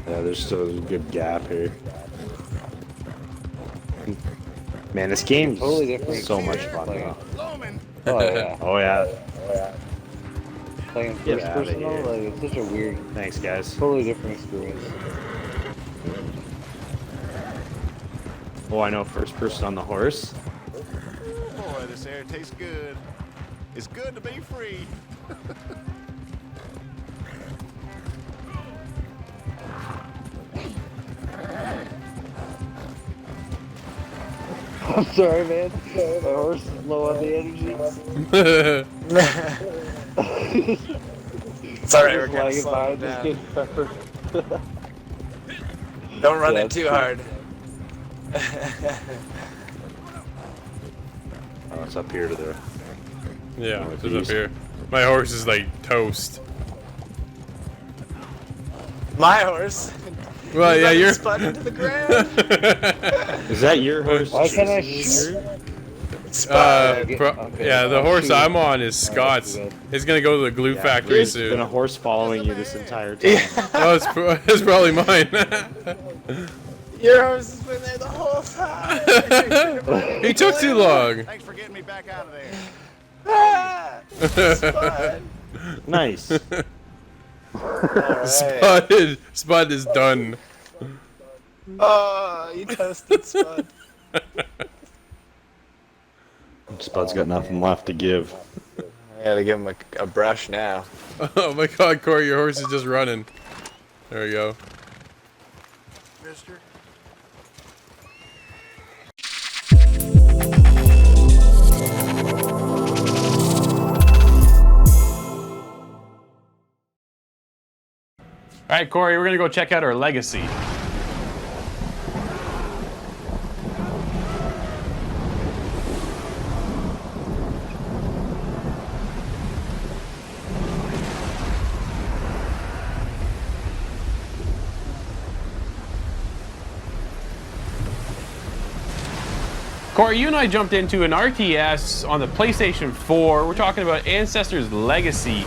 S19: Yeah, there's still a good gap here. Man, this game's
S17: Totally different.
S19: so much fun though.
S17: Oh yeah.
S19: Oh yeah.
S17: Playing
S19: Get
S17: first
S19: outta
S17: person though,
S19: here.
S17: like it's such a weird,
S19: Thanks, guys.
S17: totally different experience.
S19: Oh, I know. First person on the horse.
S2: Boy, this air tastes good. It's good to be free.
S17: I'm sorry, man. My horse is low on the energy.
S18: It's alright, we're
S17: Just
S18: gonna
S17: lagging
S18: slow
S17: behind,
S18: it
S17: just
S18: down.
S17: getting peppered.
S18: Don't run
S17: Yeah,
S18: it
S17: it's
S18: too
S17: true.
S18: hard.
S19: Oh, it's up here to the.
S11: Yeah, it's up here. My horse is like toast.
S18: My horse.
S11: Well, yeah, you're.
S18: Spun into the ground.
S19: Is that your horse?
S17: Why can't I
S19: chasing you,
S17: shoot?
S19: Drew?
S18: Spud.
S11: Yeah, the horse I'm on is Scott's. It's gonna go to the glue factory
S19: There's
S11: soon.
S19: been a horse following you this entire time.
S11: Oh, it's probably mine.
S18: Your horse has been there the whole time.
S11: He took too long.
S2: Thanks for getting me back out of there.
S18: Spud.
S19: Nice.
S11: Spud is done.
S18: Oh, you toasted Spud.
S19: Spud's got nothing left to give.
S18: I gotta give him a brush now.
S11: Oh my God, Corey, your horse is just running. There we go.
S2: Mister.
S11: All right, Corey, we're gonna go check out our legacy. Corey, you and I jumped into an RTS on the PlayStation 4. We're talking about Ancestors Legacy.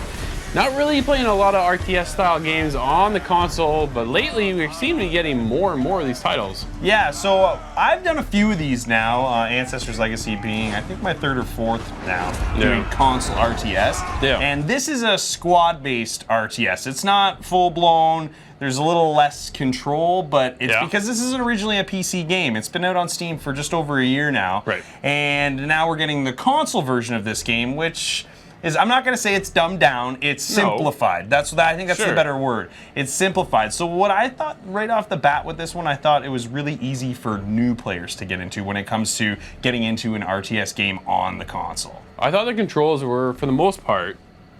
S11: Not really playing a lot of RTS style games on the console, but lately we seem to be getting more and more of these titles.
S1: Yeah, so I've done a few of these now, Ancestors Legacy being, I think, my third or fourth now, doing console RTS.
S11: Yeah.
S1: And this is a squad-based RTS. It's not full-blown. There's a little less control, but it's because this isn't originally a PC game. It's been out on Steam for just over a year now.
S11: Right.
S1: And now we're getting the console version of this game, which is, I'm not going to say it's dumbed down, it's simplified. I think that's the better word. It's simplified. So what I thought right off the bat with this one, I thought it was really easy for new players to get into when it comes to getting into an RTS game on the console.
S11: I thought the controls were, for the most part,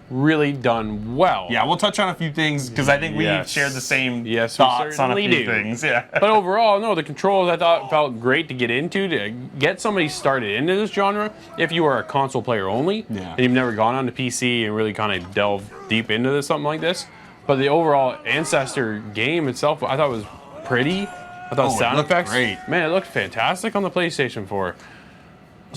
S11: really done well.
S1: Yeah, we'll touch on a few things because I think we shared the same thoughts on a few things. Yeah.
S11: But overall, no, the controls I thought felt great to get into, to get somebody started into this genre. If you are a console player only, and you've never gone onto PC and really kind of delved deep into this, something like this. But the overall Ancestor game itself, I thought was pretty. I thought sound effects, man, it looked fantastic on the PlayStation 4.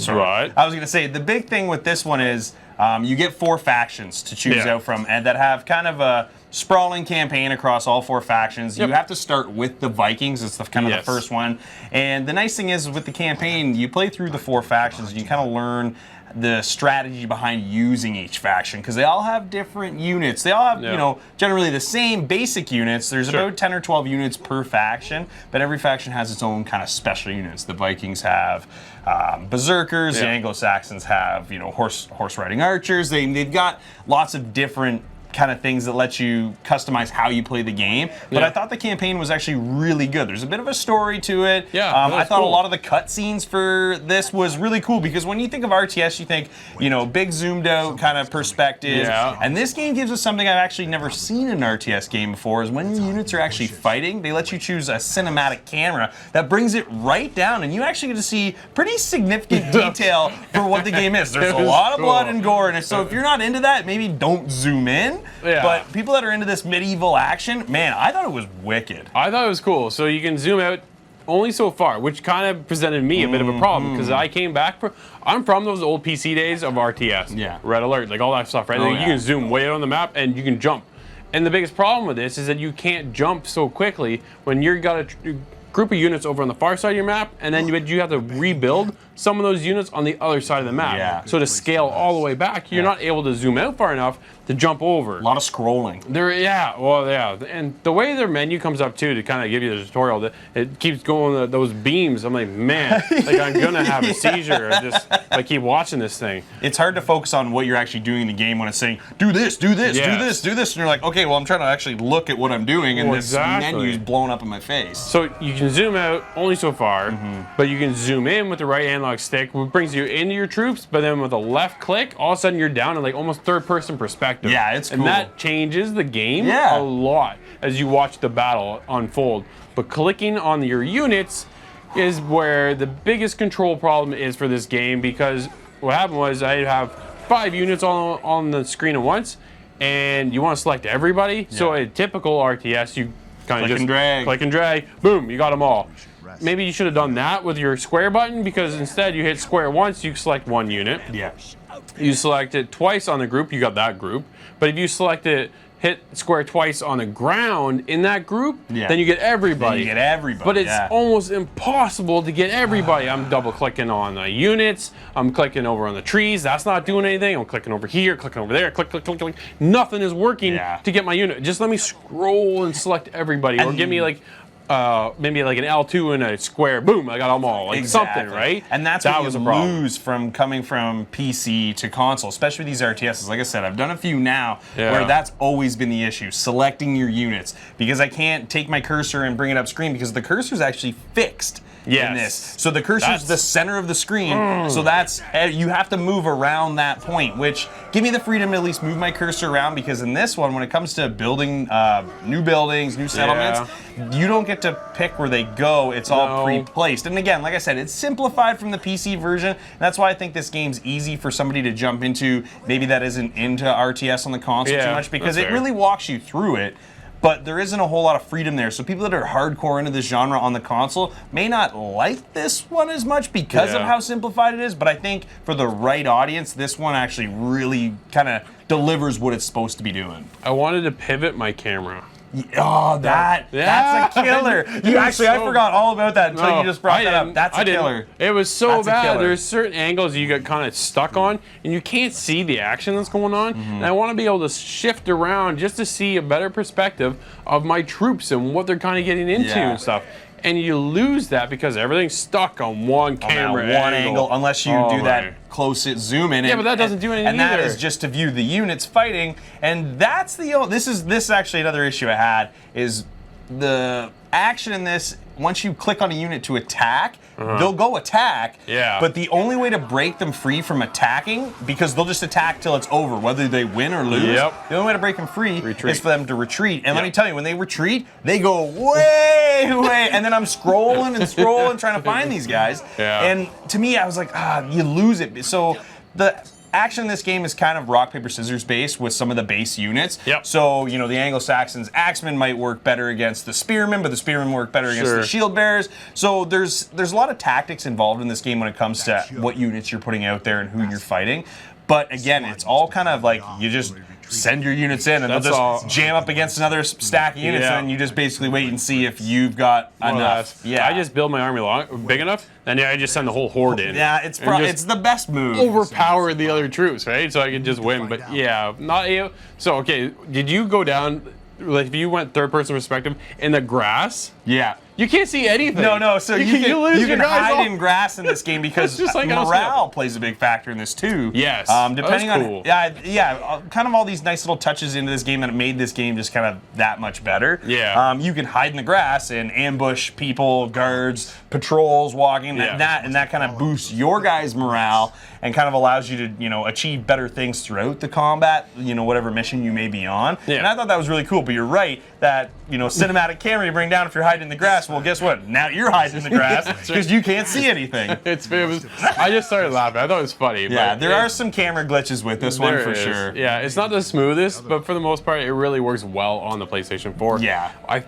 S1: Right. I was going to say, the big thing with this one is you get 4 factions to choose out from, and that have kind of a sprawling campaign across all 4 factions. You have to start with the Vikings. It's the kind of the first one. And the nice thing is with the campaign, you play through the 4 factions, and you kind of learn the strategy behind using each faction, because they all have different units. They all have, you know, generally the same basic units. There's about 10 or 12 units per faction, but every faction has its own kind of special units. The Vikings have berserkers. The Anglo-Saxons have, you know, horse riding archers. They've got lots of different kind of things that let you customize how you play the game. But I thought the campaign was actually really good. There's a bit of a story to it. I thought a lot of the cutscenes for this was really cool, because when you think of RTS, you think, you know, big zoomed out kind of perspective. And this game gives us something I've actually never seen in an RTS game before, is when your units are actually fighting, they let you choose a cinematic camera that brings it right down, and you actually get to see pretty significant detail for what the game is. There's a lot of blood and gore in it, so if you're not into that, maybe don't zoom in. But people that are into this medieval action, man, I thought it was wicked.
S11: I thought it was cool. So you can zoom out only so far, which kind of presented me a bit of a problem, because I came back I'm from those old PC days of RTS. Red Alert, like all that stuff, right? You can zoom way out on the map and you can jump. And the biggest problem with this is that you can't jump so quickly when you've got a group of units over on the far side of your map, and then you have to rebuild some of those units on the other side of the map. So to scale all the way back, you're not able to zoom out far enough to jump over. A
S1: lot of scrolling.
S11: And the way their menu comes up too, to kind of give you the tutorial, it keeps going those beams. I'm like, man, like I'm gonna have a seizure if I keep watching this thing.
S1: It's hard to focus on what you're actually doing in the game when it's saying, do this, do this, do this, do this, and you're like, okay, well, I'm trying to actually look at what I'm doing, and this menu's blown up in my face.
S11: So you can zoom out only so far, but you can zoom in with the right analog stick, which brings you into your troops, but then with a left click, all of a sudden you're down in like almost third-person perspective.
S1: Yeah, it's cool.
S11: And that changes the game a lot as you watch the battle unfold. But clicking on your units is where the biggest control problem is for this game, because what happened was I have 5 units on the screen at once, and you want to select everybody. So a typical RTS, you kind of just click and drag, boom, you got them all. maybe you should have done that with your square button, because instead you hit square once, you select one unit.
S1: Yeah.
S11: You select it twice on the group, you got that group. But if you select it, hit square twice on the ground in that group, then you get everybody.
S1: Then you get everybody,
S11: But it's almost impossible to get everybody. I'm double clicking on the units, I'm clicking over on the trees, that's not doing anything. I'm clicking over here, clicking over there, click, click, click, click. Nothing is working to get my unit. Just let me scroll and select everybody, or give me like maybe like an L2 and a square, boom, I got them all, like something, right?
S1: And that's
S11: that
S1: what
S11: was
S1: you
S11: a problem.
S1: lose from coming from PC to console, especially with these RTSs. Like I said, I've done a few now where that's always been the issue, selecting your units, because I can't take my cursor and bring it up screen because the cursor's actually fixed. In this. So the cursor's the center of the screen, so that's, you have to move around that point, which give me the freedom to at least move my cursor around, because in this one, when it comes to building new buildings, new settlements, you don't get to pick where they go, it's all pre-placed. And again, like I said, it's simplified from the PC version, and that's why I think this game's easy for somebody to jump into, maybe that isn't into RTS on the console too much, because it really walks you through it. But there isn't a whole lot of freedom there. So people that are hardcore into this genre on the console may not like this one as much because of how simplified it is. But I think for the right audience, this one actually really kind of delivers what it's supposed to be doing.
S11: I wanted to pivot my camera.
S1: Oh, that's a killer. I forgot all about that until you just brought that up. That's a killer.
S11: It was so bad. There's certain angles you get kind of stuck on, and you can't see the action that's going on. And I want to be able to shift around just to see a better perspective of my troops and what they're kind of getting into and stuff. And you lose that because everything's stuck on one camera
S1: angle, unless you do that close zoom in.
S11: Yeah, but that doesn't do anything
S1: and
S11: either.
S1: that is just to view the units fighting. And that's this is actually another issue I had, is the action in this. Once you click on a unit to attack, they'll go attack. But the only way to break them free from attacking, because they'll just attack till it's over, whether they win or lose. The only way to break them free is for them to retreat. And let me tell you, when they retreat, they go way, and then I'm scrolling and scrolling trying to find these guys. And to me, I was like, you lose it. So the action in this game is kind of rock, paper, scissors based with some of the base units. So, you know, the Anglo-Saxons, axemen might work better against the spearmen, but the spearmen work better against the shield bearers. So there's a lot of tactics involved in this game when it comes to what units you're putting out there and who you're fighting. But again, it's all kind of like you just send your units in and they'll just jam up against another stack of units, and then you just basically wait and see if you've got enough.
S11: I just build my army big enough, and I just send the whole horde in.
S1: It's the best move.
S11: Overpower the other troops, right? So I can just win. But not so okay. Did you go down? Like if you went third-person perspective in the grass? You can't see anything.
S1: No. So you can hide in grass in this game because
S11: just like
S1: morale plays a big factor in this too. Depending on kind of all these nice little touches into this game that made this game just kind of that much better. You can hide in the grass and ambush people, guards, patrols walking, and that kind of boosts your guys' morale and kind of allows you to achieve better things throughout the combat. Whatever mission you may be on. And I thought that was really cool. But you're right that cinematic camera you bring down if you're hiding in the grass. Well, guess what? Now you're hiding in the grass because you can't see anything.
S11: I just started laughing. I thought it was funny.
S1: There are some camera glitches with this one for sure.
S11: It's not the smoothest, but for the most part, it really works well on the PlayStation 4. I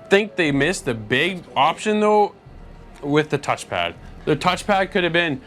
S11: think they missed a big option though with the touchpad. The touchpad could have been,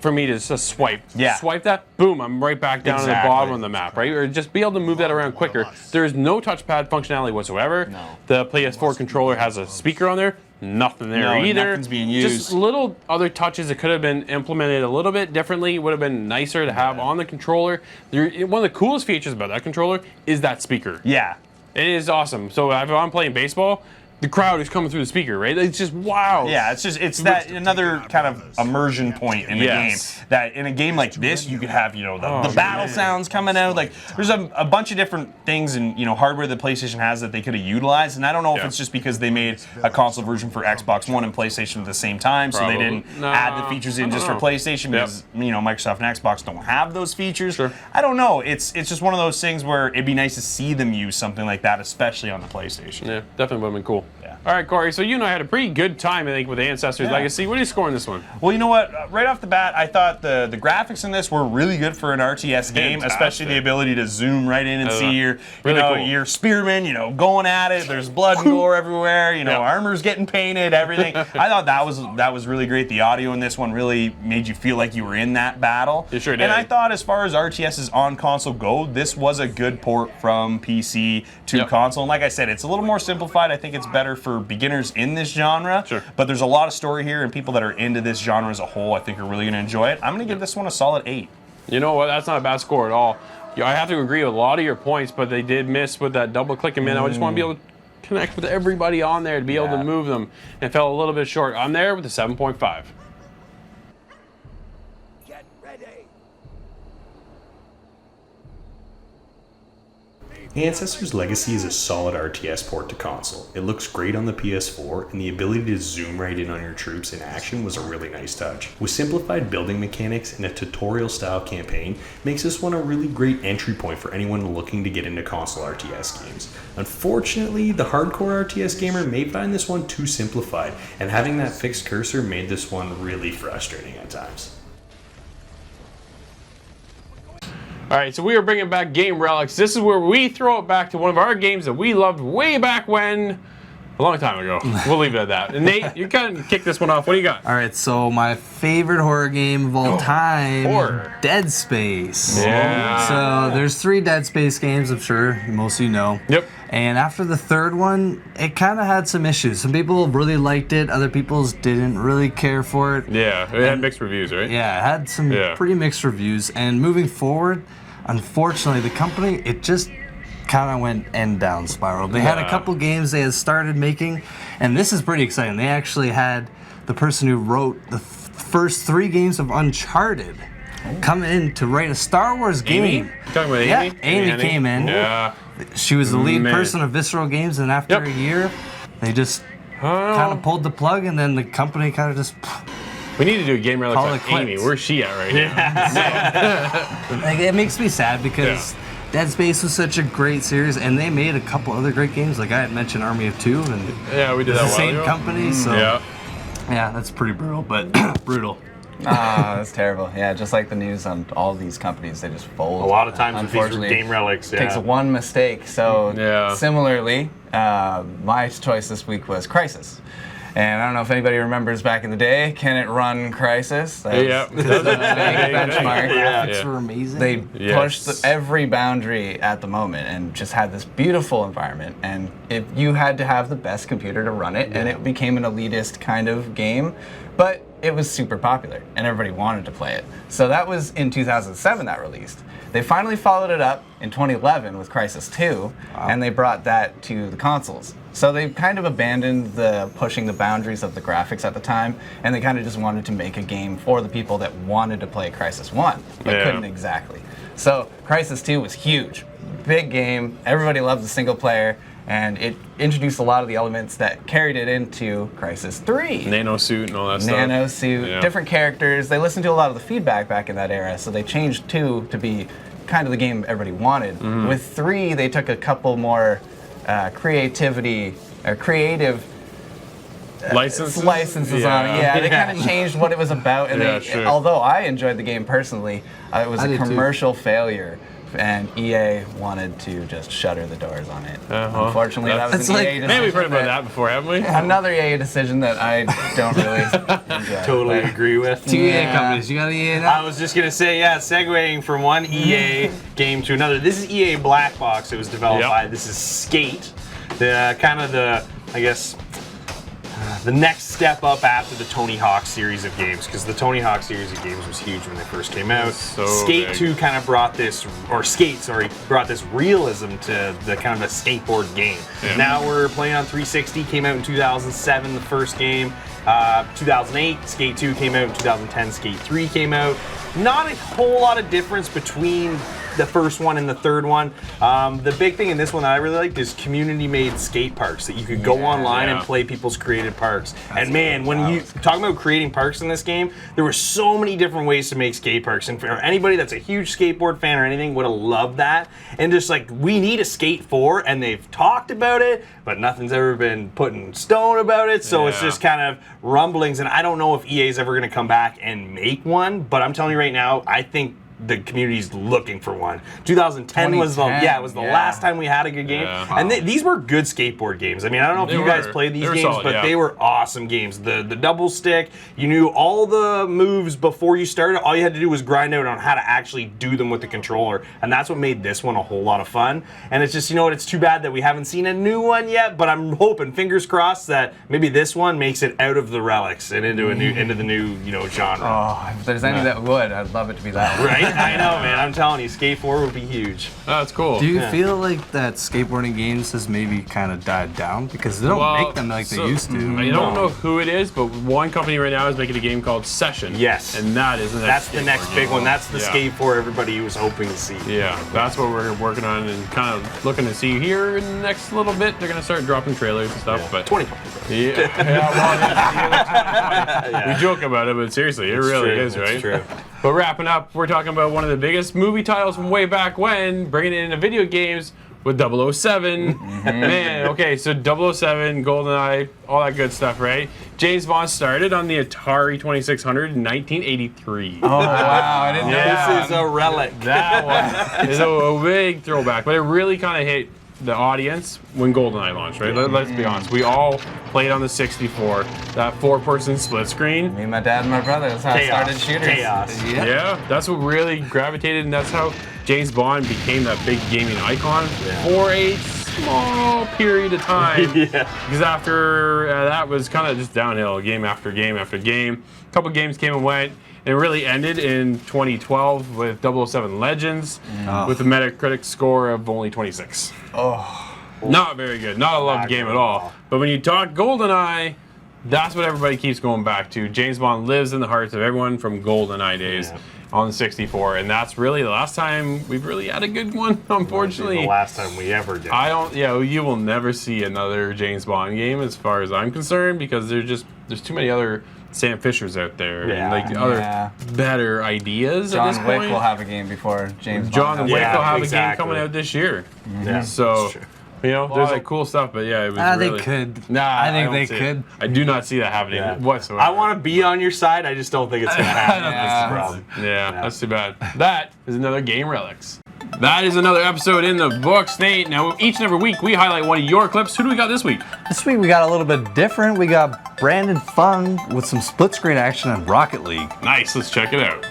S11: for me, to just swipe. Swipe that, boom, I'm right back down to the bottom of the map, right? Or just be able to move that around quicker. There's no touchpad functionality whatsoever. The PS4 controller has a speaker on there. Nothing there either.
S1: Nothing's being used.
S11: Just little other touches that could have been implemented a little bit differently. Would have been nicer to have on the controller. One of the coolest features about that controller is that speaker. It is awesome. So if I'm playing baseball, the crowd is coming through the speaker, right? It's just wow.
S1: It's that another kind of immersion point in the game. That in a game like this, you could have the battle sounds coming out. Like there's a bunch of different things and hardware that PlayStation has that they could have utilized. And I don't know if it's just because they made a console version for Xbox One and PlayStation at the same time, so they didn't add the features in just for PlayStation because Microsoft and Xbox don't have those features. I don't know. It's just one of those things where it'd be nice to see them use something like that, especially on the PlayStation.
S11: Yeah, definitely would have been cool.
S1: Yeah.
S11: All right, Corey. So you and I had a pretty good time, I think, with Ancestors Legacy. What are you scoring this one?
S1: Well, you know what? Right off the bat, I thought the graphics in this were really good for an RTS game, especially the ability to zoom right in and see your, your spearmen, going at it. There's blood and gore everywhere. Armor's getting painted, everything. I thought that was really great. The audio in this one really made you feel like you were in that battle.
S11: It sure did.
S1: And I thought, as far as RTSs on console go, this was a good port from PC to console. And like I said, it's a little more simplified. I think it's better for beginners in this genre.
S11: Sure.
S1: But there's a lot of story here, and people that are into this genre as a whole, I think, are really going to enjoy it. I'm going to give this one a solid 8.
S11: You know what? That's not a bad score at all. I have to agree with a lot of your points, but they did miss with that double clicking, man. I just want to be able to connect with everybody on there, to be able to move them, and fell a little bit short. I'm there with a 7.5.
S1: Ancestors Legacy is a solid RTS port to console. It looks great on the PS4, and the ability to zoom right in on your troops in action was a really nice touch. With simplified building mechanics and a tutorial-style campaign, makes this one a really great entry point for anyone looking to get into console RTS games. Unfortunately, the hardcore RTS gamer may find this one too simplified, and having that fixed cursor made this one really frustrating at times.
S11: All right, so we are bringing back Game Relics. This is where we throw it back to one of our games that we loved way back when, a long time ago. We'll leave it at that. And Nate, you kind of kick this one off. What do you got?
S7: All right, so my favorite horror game of all time,
S11: horror.
S7: Dead Space.
S11: Yeah.
S7: So there's 3 Dead Space games, I'm sure most of you know.
S11: Yep.
S7: And after the third one, it kind of had some issues. Some people really liked it, other people didn't really care for it.
S11: Yeah, it had mixed reviews, right?
S7: Yeah, it had some pretty mixed reviews. And moving forward, unfortunately, the company, it just kind of went end down spiral. They had a couple games they had started making, and this is pretty exciting. They actually had the person who wrote the first 3 games of Uncharted come in to write a Star Wars game.
S11: Amy? You talking about Amy?
S7: Yeah, Amy came in.
S11: Yeah.
S7: She was the lead person of Visceral Games, and after a year, they just kind of pulled the plug, and then the company kind of just...
S11: We need to do a Game Relics
S7: Call
S11: on
S7: it quits.
S11: Amy. Where's she at right now?
S7: Like, it makes me sad because Dead Space was such a great series, and they made a couple other great games. Like I had mentioned Army of Two, and
S11: we did that
S7: the same
S11: ago.
S7: company. So yeah, that's pretty brutal, but brutal.
S6: That's terrible. Yeah, just like the news on all these companies, they just fold.
S1: A lot of times with these
S6: Unfortunately,
S1: Game Relics,
S6: it takes one mistake. So similarly, my choice this week was Crysis. And I don't know if anybody remembers back in the day, can it run Crysis? That was a big benchmark.
S7: Graphics were amazing.
S6: They pushed every boundary at the moment and just had this beautiful environment. And you had to have the best computer to run it, and it became an elitist kind of game. But it was super popular, and everybody wanted to play it. So that was in 2007 that released. They finally followed it up in 2011 with Crysis 2, and they brought that to the consoles. So they kind of abandoned the pushing the boundaries of the graphics at the time, and they kind of just wanted to make a game for the people that wanted to play Crysis 1, but couldn't exactly. So Crysis 2 was huge, big game, everybody loved the single player, and it introduced a lot of the elements that carried it into Crysis 3.
S11: Nano suit and all that stuff.
S6: Nano suit, different characters. They listened to a lot of the feedback back in that era, so they changed 2 to be kind of the game everybody wanted. With 3, they took a couple more creative licenses on it. Yeah, they kind of changed what it was about. And although I enjoyed the game personally, it was a commercial failure. And EA wanted to just shutter the doors on it. Unfortunately, that was an EA decision.
S11: Maybe we've heard about that before, haven't we?
S6: Another EA decision that I don't really enjoy.
S1: Totally agree with.
S7: 2 EA companies. You got EA now?
S1: I was just going to say, segueing from one EA game to another. This is EA Black Box. It was developed by, this is Skate. The next step up after the Tony Hawk series of games, because the Tony Hawk series of games was huge when they first came out. Skate 2 kind of brought this, brought this realism to the kind of a skateboard game. Now we're playing on 360, came out in 2007, the first game. 2008, Skate 2 came out. In 2010, Skate 3 came out. Not a whole lot of difference between the first one and the third one. The big thing in this one that I really liked is community-made skate parks that you could go online and play people's created parks. And man, when you talk about creating parks in this game, there were so many different ways to make skate parks. And for anybody that's a huge skateboard fan or anything, would have loved that. And just like, we need a Skate 4, and they've talked about it, but nothing's ever been put in stone about it. So it's just kind of rumblings. And I don't know if EA is ever going to come back and make one, but I'm telling you right now, I think the community's looking for one. 2010 was the last time we had a good game, and these were good skateboard games. I mean, I don't know if you guys played these games, solid, but they were awesome games. The double stick, you knew all the moves before you started. All you had to do was grind out on how to actually do them with the controller, and that's what made this one a whole lot of fun. And it's just, you know what, it's too bad that we haven't seen a new one yet, but I'm hoping, fingers crossed, that maybe this one makes it out of the relics and into the new genre.
S6: Oh, if there's any that would, I'd love it to be that one.
S1: Right? I know, man. I'm telling you, Skate 4 would be huge.
S11: Oh, that's cool.
S7: Do you feel like that skateboarding games has maybe kind of died down? Because they don't make them like they used to.
S11: I don't know who it is, but one company right now is making a game called Session.
S1: Yes.
S11: And that is
S1: that's the next big one. That's the Skate 4 everybody was hoping to see.
S11: Yeah, that's what we're working on and kind of looking to see here in the next little bit. They're going to start dropping trailers and stuff. But
S1: 2020.
S11: We joke about it, but seriously, it really is, right?
S1: It's true.
S11: But wrapping up, we're talking about one of the biggest movie titles from way back when, bringing it into video games with 007. Man, okay, so 007, GoldenEye, all that good stuff, right? James Bond started on the Atari 2600 in 1983.
S6: Oh, wow, I didn't know that.
S1: This is a relic.
S11: That one is a big throwback, but it really kind of hit the audience when GoldenEye launched, right? Let's be honest. We all played on the 64, that 4-person split screen.
S6: Me, my dad, and my brother. That's how I started shooters.
S1: Chaos.
S11: Yeah, that's what really gravitated, and that's how James Bond became that big gaming icon for a small period of time. Because after that was kind of just downhill, game after game after game. A couple games came and went. It really ended in 2012 with 007 Legends with a Metacritic score of only 26.
S6: Oh.
S11: Not very good. Not a loved game at all. But when you talk GoldenEye, that's what everybody keeps going back to. James Bond lives in the hearts of everyone from GoldenEye days on the 64. And that's really the last time we've really had a good one, unfortunately.
S1: The last time we ever did.
S11: You will never see another James Bond game as far as I'm concerned, because there's too many other Sam Fisher's out there and like other better ideas at this point.
S6: John Wick will have a game before James Bond.
S11: John Wick will have a game coming out this year. So, you know, there's like cool stuff, but yeah, it was really...
S7: They could.
S11: Nah,
S7: I think they could.
S11: I do not see that happening whatsoever.
S1: I want to be on your side, I just don't think it's going to happen. That's the problem.
S11: Yeah, that's too bad. That is another Game Relics. That is another episode in the books, Nate. Now, each and every week, we highlight one of your clips. Who do we got this week?
S7: This week we got a little bit different. We got Brandon Fung with some split screen action in Rocket League.
S11: Nice, let's check it out.